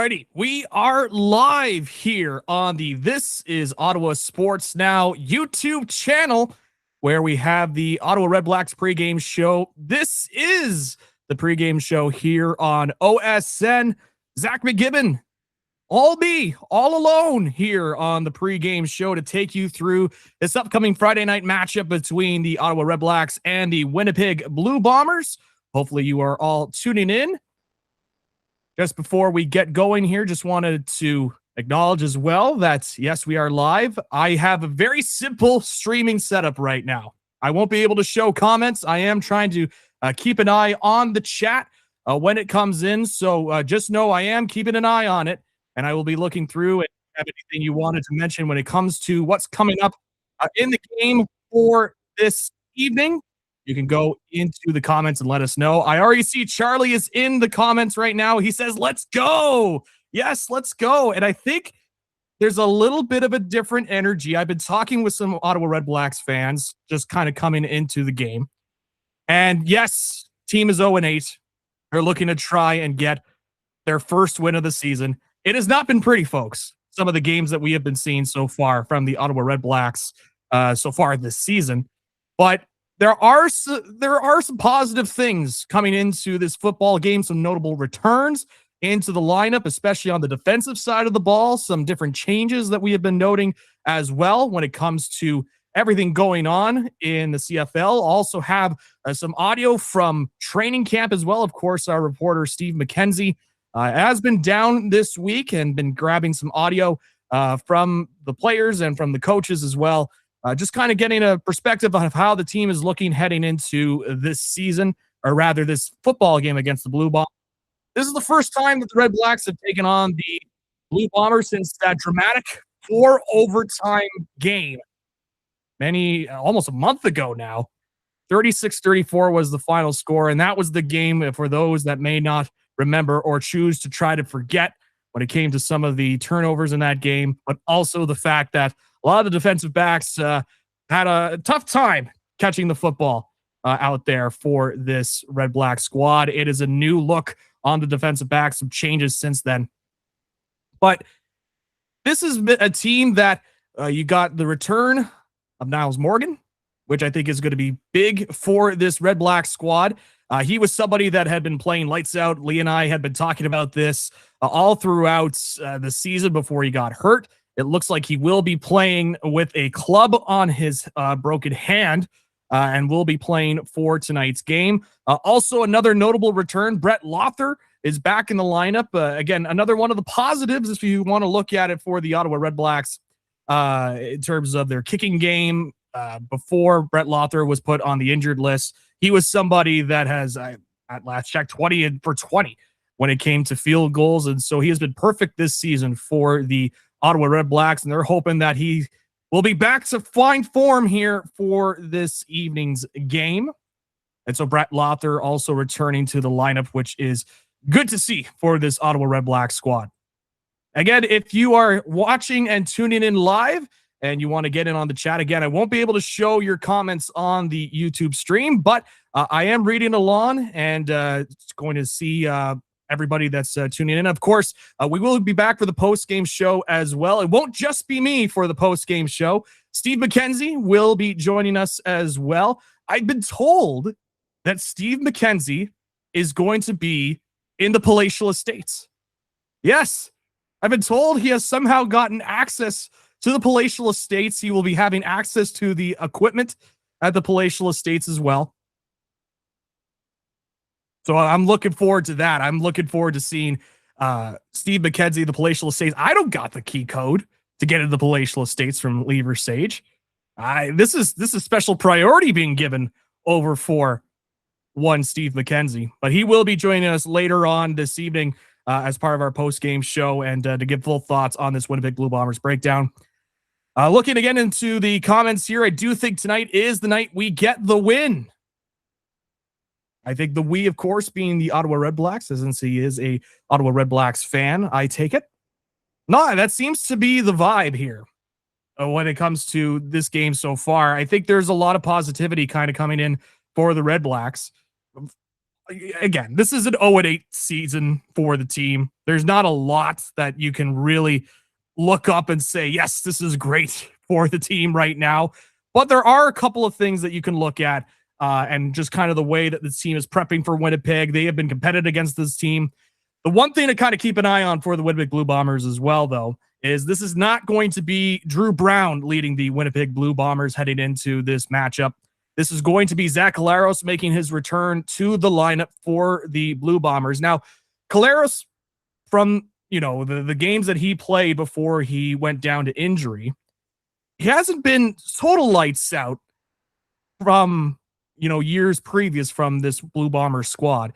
Alrighty, we are live here on the This is Ottawa Sports Now YouTube channel, where we have the Ottawa Redblacks pregame show. This is the pregame show here on OSN. Zach McGibbon, all alone here on the pregame show to take you through this upcoming Friday night matchup between the Ottawa Redblacks and the Winnipeg Blue Bombers. Hopefully you are all tuning in. Just before we get going here, just wanted to acknowledge as well that, yes, we are live. I have a very simple streaming setup right now. I won't be able to show comments. I am trying to keep an eye on the chat when it comes in. So just know I am keeping an eye on it, and I will be looking through and have anything you wanted to mention when it comes to what's coming up in the game for this evening. You can go into the comments and let us know. I already see Charlie is in the comments right now. He says, let's go. Yes, let's go. And I think there's a little bit of a different energy. I've been talking with some Ottawa Redblacks fans just kind of coming into the game. And yes, team is 0-8. They're looking to try and get their first win of the season. It has not been pretty, folks. Some of the games that we have been seeing so far from the Ottawa Redblacks so far this season. But there are some positive things coming into this football game, some notable returns into the lineup, especially on the defensive side of the ball, some different changes that we have been noting as well when it comes to everything going on in the CFL. Also have some audio from training camp as well. Of course, our reporter Steve McKenzie has been down this week and been grabbing some audio from the players and from the coaches as well. Just kind of getting a perspective of how the team is looking heading into this season, or rather this football game against the Blue Bombers. This is the first time that the Redblacks have taken on the Blue Bombers since that dramatic 4 overtime game almost a month ago now. 36-34 was the final score, and that was the game, for those that may not remember or choose to try to forget, when it came to some of the turnovers in that game, but also the fact that a lot of the defensive backs had a tough time catching the football out there for this Red Black squad. It is a new look on the defensive backs, some changes since then. But this is a team that you got the return of Niles Morgan, which I think is going to be big for this Red Black squad. He was somebody that had been playing lights out. Lee and I had been talking about this all throughout the season before he got hurt. It looks like he will be playing with a club on his broken hand and will be playing for tonight's game. Also, another notable return, Brett Lothar is back in the lineup. Again, another one of the positives if you want to look at it for the Ottawa Redblacks in terms of their kicking game. Before Brett Lothar was put on the injured list, he was somebody that has, at last check, 20 for 20 when it came to field goals. And so he has been perfect this season for the Ottawa Redblacks, and they're hoping that he will be back to fine form here for this evening's game. And so Brett Lothar also returning to the lineup, which is good to see for this Ottawa Redblacks squad. Again, if you are watching and tuning in live and you want to get in on the chat, again, I won't be able to show your comments on the YouTube stream, but I am reading along and going to see everybody that's tuning in. Of course, we will be back for the post-game show as well. It won't just be me for the post-game show. Steve McKenzie will be joining us as well. I've been told that Steve McKenzie is going to be in the palatial estates. Yes, I've been told he has somehow gotten access to the palatial estates. He will be having access to the equipment at the palatial estates as well. So I'm looking forward to that. I'm looking forward to seeing Steve McKenzie, the palatial estates. I don't got the key code to get into the palatial estates from Lever Sage. This is special priority being given over for one Steve McKenzie, but he will be joining us later on this evening as part of our post-game show and to give full thoughts on this Winnipeg Blue Bombers breakdown. Looking again into the comments here, I do think tonight is the night we get the win. I think the we, of course, being the Ottawa Redblacks, since he is a Ottawa Redblacks fan, I take it. No, that seems to be the vibe here when it comes to this game so far. I think there's a lot of positivity kind of coming in for the Redblacks. again, this is an 0-8 season for the team. There's not a lot that you can really look up and say, yes, this is great for the team right now. But there are a couple of things that you can look at, and just kind of the way that the team is prepping for Winnipeg. They have been competitive against this team. The one thing to kind of keep an eye on for the Winnipeg Blue Bombers as well, though, is this is not going to be Drew Brown leading the Winnipeg Blue Bombers heading into this matchup. This is going to be Zach Collaros making his return to the lineup for the Blue Bombers. Now, Collaros, from the games that he played before he went down to injury, he hasn't been total lights out from years previous from this Blue Bomber squad.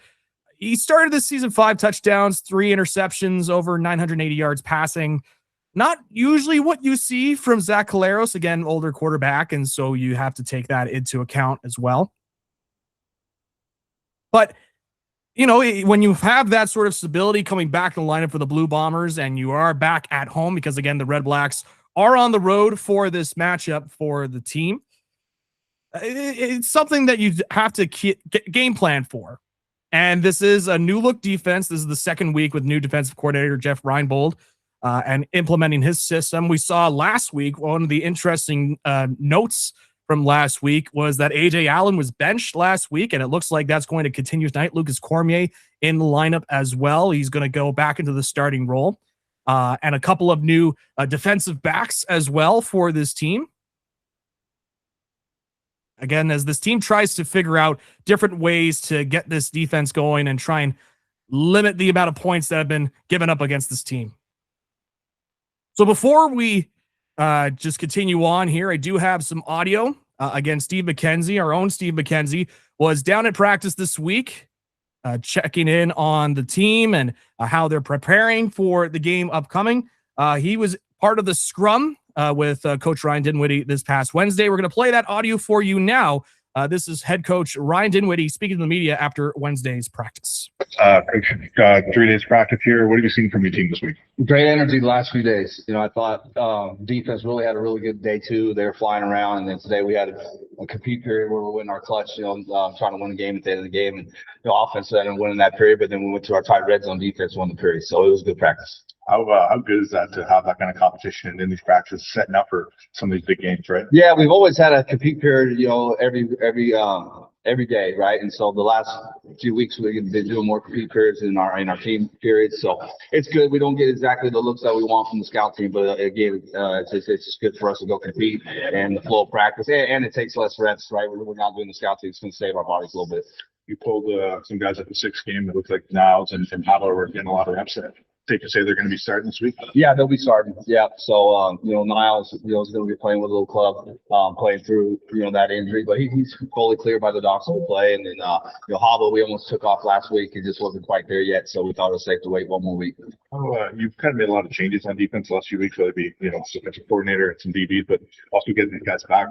He started this season 5 touchdowns, 3 interceptions, over 980 yards passing. Not usually what you see from Zach Collaros, again, older quarterback, and so you have to take that into account as well. But, when you have that sort of stability coming back in the lineup for the Blue Bombers, and you are back at home, because, again, the Redblacks are on the road for this matchup for the team, it's something that you have to game plan for. And this is a new look defense. This is the second week with new defensive coordinator Jeff Reinbold, and implementing his system. We saw last week, one of the interesting notes from last week was that A.J. Allen was benched last week, and it looks like that's going to continue tonight. Lucas Cormier in the lineup as well. He's going to go back into the starting role. And a couple of new defensive backs as well for this team. Again, as this team tries to figure out different ways to get this defense going and try and limit the amount of points that have been given up against this team. So before we just continue on here, I do have some audio. Again, Steve McKenzie, our own Steve McKenzie, was down at practice this week, checking in on the team and how they're preparing for the game upcoming. He was part of the scrum with Coach Ryan Dinwiddie this past Wednesday. We're going to play that audio for you now. This is head coach Ryan Dinwiddie speaking to the media after Wednesday's practice. Coach, 3 days practice here. What have you seen from your team this week? Great energy the last few days. I thought defense really had a really good day too. They were flying around, and then today we had a compete period where we're winning our clutch. Trying to win the game at the end of the game, and offense ended up winning that period. But then we went to our tight red zone defense, won the period. So it was good practice. How good is that to have that kind of competition in these practices, setting up for some of these big games, right? Yeah, we've always had a compete period, every day, right? And so the last few weeks we've been doing more compete periods in our team periods. So it's good. We don't get exactly the looks that we want from the scout team, but again, it's just good for us to go compete and the flow of practice, and it takes less reps, right? We're not doing the scout team. It's going to save our bodies a little bit. You pulled some guys at the 6th game that looked like Niles and Ottawa were getting a lot of reps there. Safe to say they're going to be starting this week? Yeah, they'll be starting. Yeah. So, Niles, is going to be playing with a little club, playing through, that injury, but he's fully cleared by the doctor to play. And then, Hobble, we almost took off last week. He just wasn't quite there yet. So we thought it was safe to wait one more week. You've kind of made a lot of changes on defense the last few weeks, whether it be, defensive coordinator and some DBs, but also getting these guys back.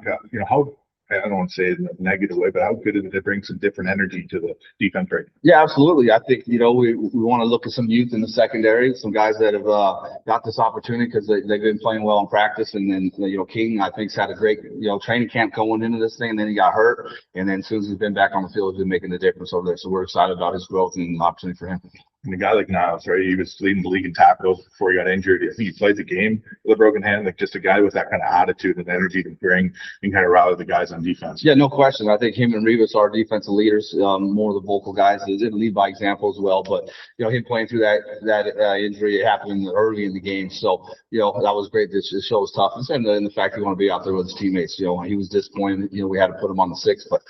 How, I don't want to say it in a negative way, but how good is it to bring some different energy to the defense right now? Yeah, absolutely. I think, we want to look at some youth in the secondary, some guys that have got this opportunity because they've been playing well in practice. And then, King, I think, has had a great, training camp going into this thing, and then he got hurt. And then as soon as he's been back on the field, he's been making the difference over there. So we're excited about his growth and the opportunity for him. And a guy like Niles, right? He was leading the league in tackles before he got injured. I think he played the game with a broken hand, like just a guy with that kind of attitude and energy to bring and kind of rally the guys on defense. Yeah, no question. I think him and Rivas are defensive leaders, more of the vocal guys. They didn't lead by example as well, but him playing through that injury, it happened early in the game. So that was great. This show was toughness, and the fact he wanted to be out there with his teammates. He was disappointed. We had to put him on the 6th, but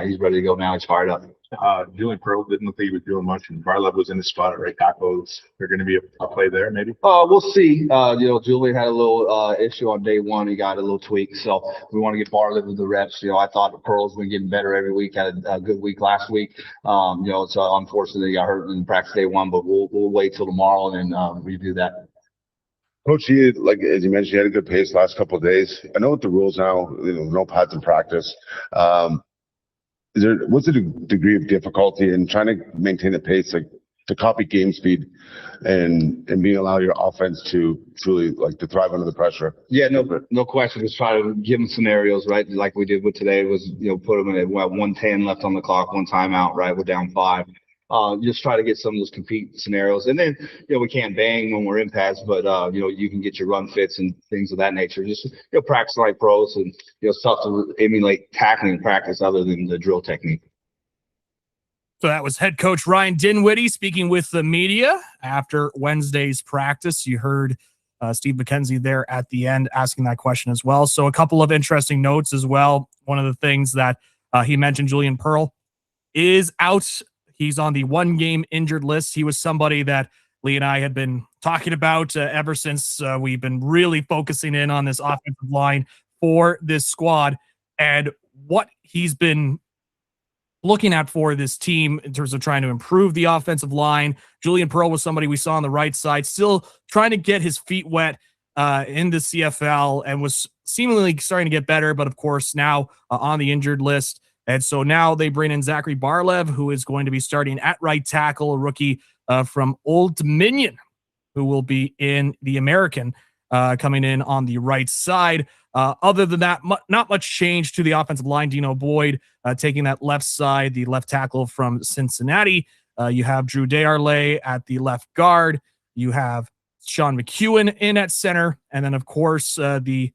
he's ready to go now. He's fired up. Julian Pearl didn't look like he was doing much, and Barlev was in his spot at right tackle. Is there going to be a play there, maybe? We'll see. Julian had a little issue on day one. He got a little tweak, so we want to get Barlev with the reps. I thought Pearl's been getting better every week. Had a good week last week. It's unfortunately he got hurt in practice day one, but we'll wait till tomorrow and then review that. Coach, as you mentioned, you had a good pace last couple of days. I know with the rules now, no pads in practice. What's the degree of difficulty in trying to maintain the pace? to copy game speed and being allow your offense to truly like to thrive under the pressure. Yeah, no question. Just try to give them scenarios, right? Like we did with today was, put them at 1:10 left on the clock, one timeout, right? We're down 5. Just try to get some of those compete scenarios. And then, we can't bang when we're in pads, but, you can get your run fits and things of that nature. Just, practice like pros and, stuff to emulate tackling practice other than the drill technique. So that was head coach Ryan Dinwiddie speaking with the media after Wednesday's practice. You heard Steve McKenzie there at the end asking that question as well. So a couple of interesting notes as well. One of the things that he mentioned, Julian Pearl is out. He's on the 1-game injured list. He was somebody that Lee and I had been talking about ever since we've been really focusing in on this offensive line for this squad and what he's been looking at for this team in terms of trying to improve the offensive line. Julian Pearl was somebody we saw on the right side, still trying to get his feet wet in the CFL and was seemingly starting to get better, but of course now on the injured list. And so now they bring in Zachary Barlev, who is going to be starting at right tackle, a rookie from Old Dominion, who will be in the American coming in on the right side. Other than that, not much change to the offensive line. Dino Boyd taking that left side, the left tackle from Cincinnati. You have Drew Desarlais at the left guard. You have Sean McEwen in at center. And then, of course, the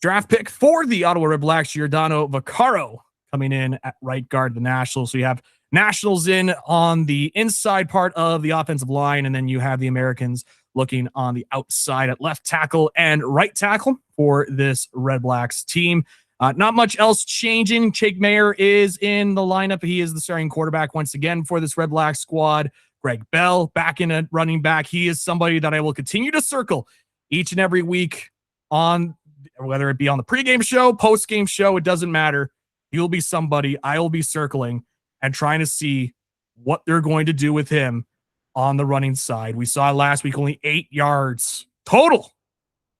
draft pick for the Ottawa Redblacks, Giordano Vaccaro, coming in at right guard, the Nationals. So you have Nationals in on the inside part of the offensive line, and then you have the Americans looking on the outside at left tackle and right tackle for this Redblacks team. Not much else changing. Jake Mayer is in the lineup. He is the starting quarterback once again for this Redblacks squad. Greg Bell back in at running back. He is somebody that I will continue to circle each and every week on, whether it be on the pregame show, postgame show, it doesn't matter. He'll be somebody I will be circling and trying to see what they're going to do with him on the running side. We saw last week only 8 yards total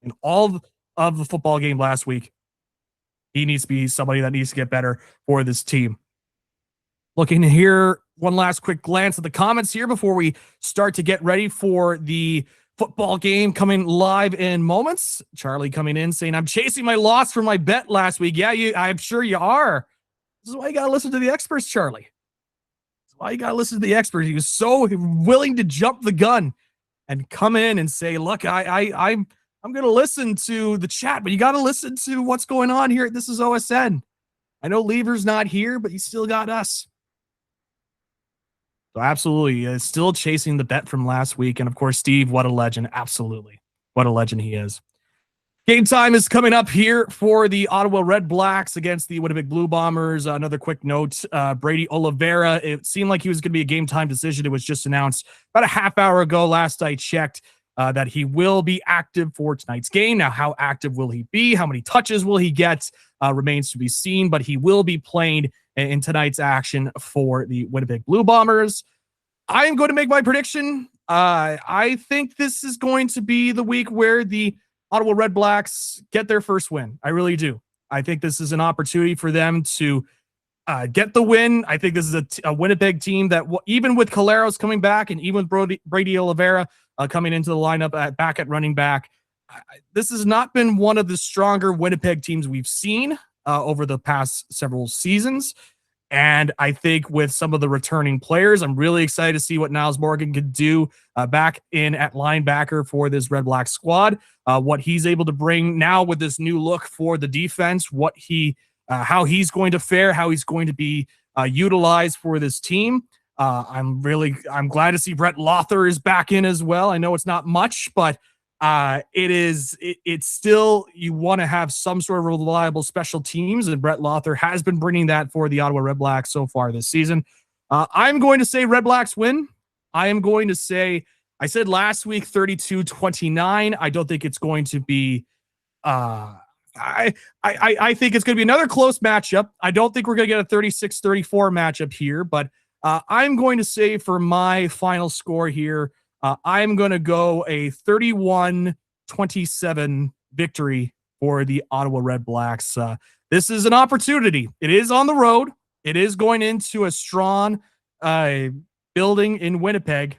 in all of the football game last week. He needs to be somebody that needs to get better for this team. Looking here, one last quick glance at the comments here before we start to get ready for the football game coming live in moments. Charlie coming in saying, I'm chasing my loss from my bet last week. Yeah, I'm sure you are. This is why you got to listen to the experts, Charlie. This is why you got to listen to the experts. He was so willing to jump the gun and come in and say, look, I'm going to listen to the chat, but you got to listen to what's going on here. This is OSN. I know Lever's not here, but you still got us. So absolutely, still chasing the bet from last week. And of course, Steve, what a legend. Absolutely. What a legend he is. Game time is coming up here for the Ottawa Redblacks against the Winnipeg Blue Bombers. Another quick note, Brady Oliveira, it seemed like he was going to be a game time decision. It was just announced about a half hour ago. Last I checked, that he will be active for tonight's game. Now, how active will he be? How many touches will he get? Remains to be seen, but he will be playing in tonight's action for the Winnipeg Blue Bombers. I am going to make my prediction. I think this is going to be the week where the Ottawa Redblacks get their first win. I really do. I think this is an opportunity for them to get the win. I think this is a Winnipeg team that, even with Caleros coming back and even with Brady Oliveira coming into the lineup back at running back, this has not been one of the stronger Winnipeg teams we've seen over the past several seasons. And I think with some of the returning players, I'm really excited to see what Niles Morgan could do back in at linebacker for this Redblacks squad. What he's able to bring now with this new look for the defense, what how he's going to fare, how he's going to be utilized for this team. I'm glad to see Brett Lothar is back in as well. I know it's not much, but it's still, you want to have some sort of reliable special teams, and Brett Lothar has been bringing that for the Ottawa Redblacks so far this season. I'm going to say Redblacks win. I am going to say, I said last week 32-29. I don't think it's going to be I think it's going to be another close matchup. I don't think we're going to get a 36-34 matchup here, but I'm going to say for my final score here, I'm going to go a 31-27 victory for the Ottawa Redblacks. This is an opportunity. It is on the road. It is going into a strong building in Winnipeg.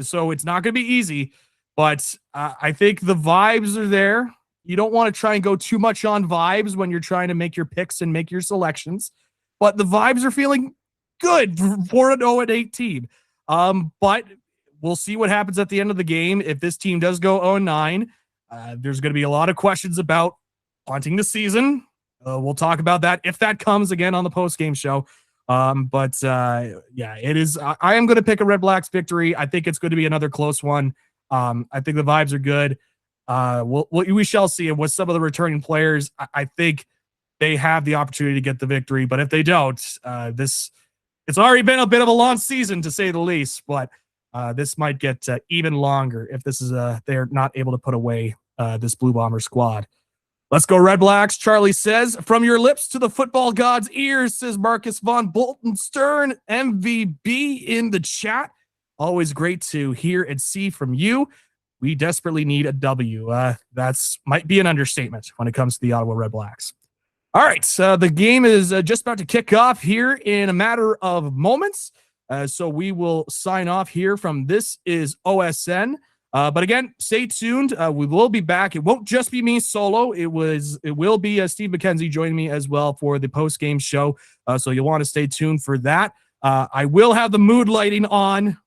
So it's not going to be easy, but I think the vibes are there. You don't want to try and go too much on vibes when you're trying to make your picks and make your selections, but the vibes are feeling good for an 0-8 team. But we'll see what happens at the end of the game. If this team does go 0-9, there's going to be a lot of questions about punting the season. We'll talk about that if that comes again on the post-game show. Yeah, it is. I am going to pick a Redblacks victory. I think it's going to be another close one. I think the vibes are good. We shall see. And with some of the returning players, I think they have the opportunity to get the victory. But if they don't, it's already been a bit of a long season to say the least. But this might get even longer if this is they're not able to put away this Blue Bomber squad. Let's go Redblacks, Charlie says. From your lips to the football god's ears, says Marcus Von Bolton Stern, MVB in the chat. Always great to hear and see from you. We desperately need a W. That's might be an understatement when it comes to the Ottawa Redblacks. All right, the game is just about to kick off here in a matter of moments. So we will sign off here from This Is OSN. But again, stay tuned. We will be back. It won't just be me solo. It will be Steve McKenzie joining me as well for the post-game show. So you'll want to stay tuned for that. I will have the mood lighting on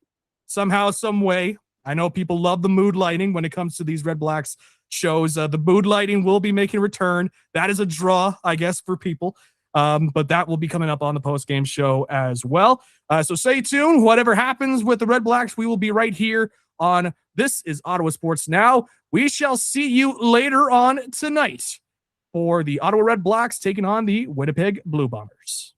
somehow, some way. I know people love the mood lighting when it comes to these Redblacks shows. The mood lighting will be making a return. That is a draw, I guess, for people. But that will be coming up on the post-game show as well. So stay tuned. Whatever happens with the Redblacks, we will be right here on This Is Ottawa Sports Now. We shall see you later on tonight for the Ottawa Redblacks taking on the Winnipeg Blue Bombers.